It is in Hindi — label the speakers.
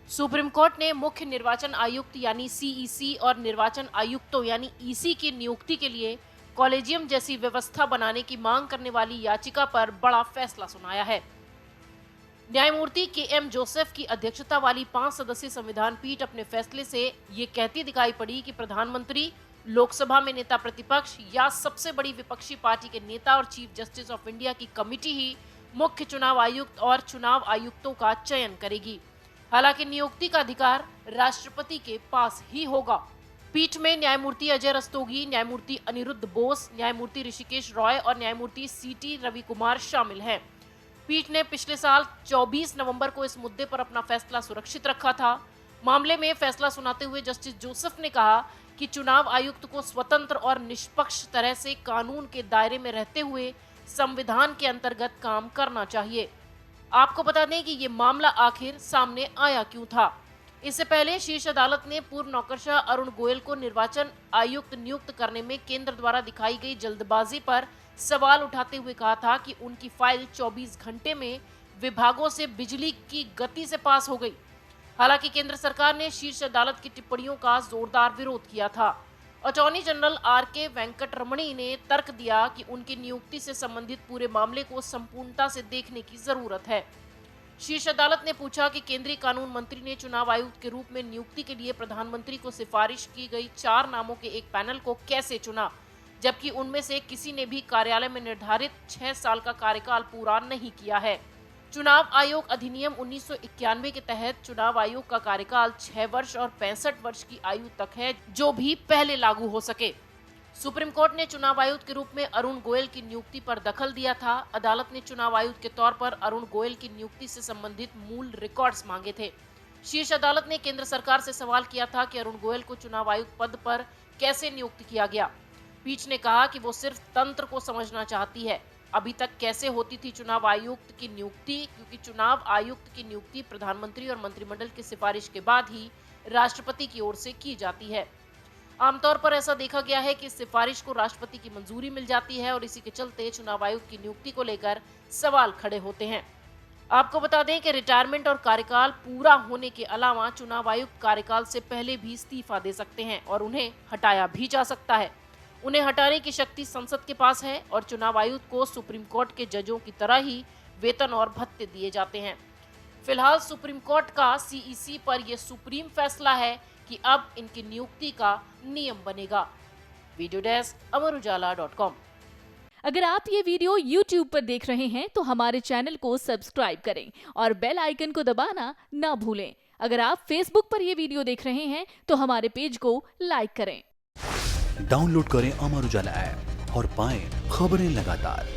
Speaker 1: सुप्रीम कोर्ट ने मुख्य निर्वाचन आयुक्त यानी सीईसी और निर्वाचन आयुक्तों यानी ईसी की नियुक्ति के लिए कॉलेजियम जैसी व्यवस्था बनाने की मांग करने वाली याचिका पर बड़ा फैसला सुनाया है। न्यायमूर्ति के.एम. जोसेफ की अध्यक्षता वाली 5 सदस्यीय संविधान पीठ अपने फैसले से ये कहती दिखाई पड़ी कि प्रधानमंत्री, लोकसभा में नेता प्रतिपक्ष या सबसे बड़ी विपक्षी पार्टी के नेता और चीफ जस्टिस ऑफ इंडिया की कमेटी ही मुख्य चुनाव आयुक्त और चुनाव आयुक्तों का चयन करेगी। हालांकि नियुक्ति का अधिकार राष्ट्रपति के पास ही होगा। पीठ में न्यायमूर्ति अजय रस्तोगी, न्यायमूर्ति अनिरुद्ध बोस, न्यायमूर्ति ऋषिकेश रॉय और न्यायमूर्ति सीटी रविकुमार शामिल हैं। पीठ ने पिछले साल 24 नवंबर को इस मुद्दे पर अपना फैसला सुरक्षित रखा था। मामले में फैसला सुनाते हुए जस्टिस जोसेफ ने कहा कि चुनाव आयुक्त को स्वतंत्र और निष्पक्ष तरह से कानून के दायरे में रहते हुए संविधान के अंतर्गत काम करना चाहिए। आपको बता दें कि ये मामला आखिर सामने आया क्यों था। इससे पहले शीर्ष अदालत ने पूर्व नौकरशाह अरुण गोयल को निर्वाचन आयुक्त नियुक्त करने में केंद्र द्वारा दिखाई गई जल्दबाजी पर सवाल उठाते हुए कहा था कि उनकी फाइल 24 घंटे में विभागों से बिजली की गति से पास हो गई। हालांकि केंद्र सरकार ने शीर्ष अदालत की टिप्पणियों का जोरदार विरोध किया था। Attorney general R K. वेंकटरमणी ने तर्क दिया कि उनकी नियुक्ति से संबंधित पूरे मामले को संपूर्णता से देखने की जरूरत है। शीर्ष अदालत ने पूछा कि केंद्रीय कानून मंत्री ने चुनाव आयुक्त के रूप में नियुक्ति के लिए प्रधानमंत्री को सिफारिश की गई 4 नामों के एक पैनल को कैसे चुना, जबकि उनमें से किसी ने भी कार्यालय में निर्धारित 6 साल का कार्यकाल पूरा नहीं किया है। चुनाव आयोग अधिनियम 1991 के तहत चुनाव आयोग का कार्यकाल 6 वर्ष और 65 वर्ष की आयु तक है, जो भी पहले लागू हो सके। सुप्रीम कोर्ट ने चुनाव आयुक्त के रूप में अरुण गोयल की नियुक्ति पर दखल दिया था। अदालत ने चुनाव आयुक्त के तौर पर अरुण गोयल की नियुक्ति से संबंधित मूल रिकॉर्ड्स मांगे थे। शीर्ष अदालत ने केंद्र सरकार से सवाल किया था कि अरुण गोयल को चुनाव आयुक्त पद पर कैसे नियुक्त किया गया। पीठ ने कहा कि वो सिर्फ तंत्र को समझना चाहती है। अभी तक कैसे होती थी चुनाव आयुक्त की नियुक्ति, क्योंकि चुनाव आयुक्त की नियुक्ति प्रधानमंत्री और मंत्रिमंडल की सिफारिश के बाद ही राष्ट्रपति की ओर से की जाती है। आमतौर पर ऐसा देखा गया है कि सिफारिश को राष्ट्रपति की मंजूरी मिल जाती है और इसी के चलते चुनाव आयुक्त की नियुक्ति को लेकर सवाल खड़े होते हैं। आपको बता दें कि रिटायरमेंट और कार्यकाल पूरा होने के अलावा चुनाव आयुक्त कार्यकाल से पहले भी इस्तीफा दे सकते हैं और उन्हें हटाया भी जा सकता है। उन्हें हटाने की शक्ति संसद के पास है और चुनाव आयुक्त को सुप्रीम कोर्ट के जजों की तरह ही वेतन और भत्ते दिए जाते हैं। फिलहाल सुप्रीम कोर्ट का सीईसी पर यह सुप्रीम फैसला है कि अब इनकी नियुक्ति का नियम बनेगा। वीडियो डेस्क अमरउजाला.com।
Speaker 2: अगर आप ये वीडियो YouTube पर देख रहे हैं तो हमारे चैनल को सब्सक्राइब करें और बेल आइकन को दबाना ना भूलें। अगर आप Facebook पर ये वीडियो देख रहे हैं तो हमारे पेज को लाइक करें।
Speaker 3: डाउनलोड करें अमर उजाला ऐप और पाएं खबरें लगातार।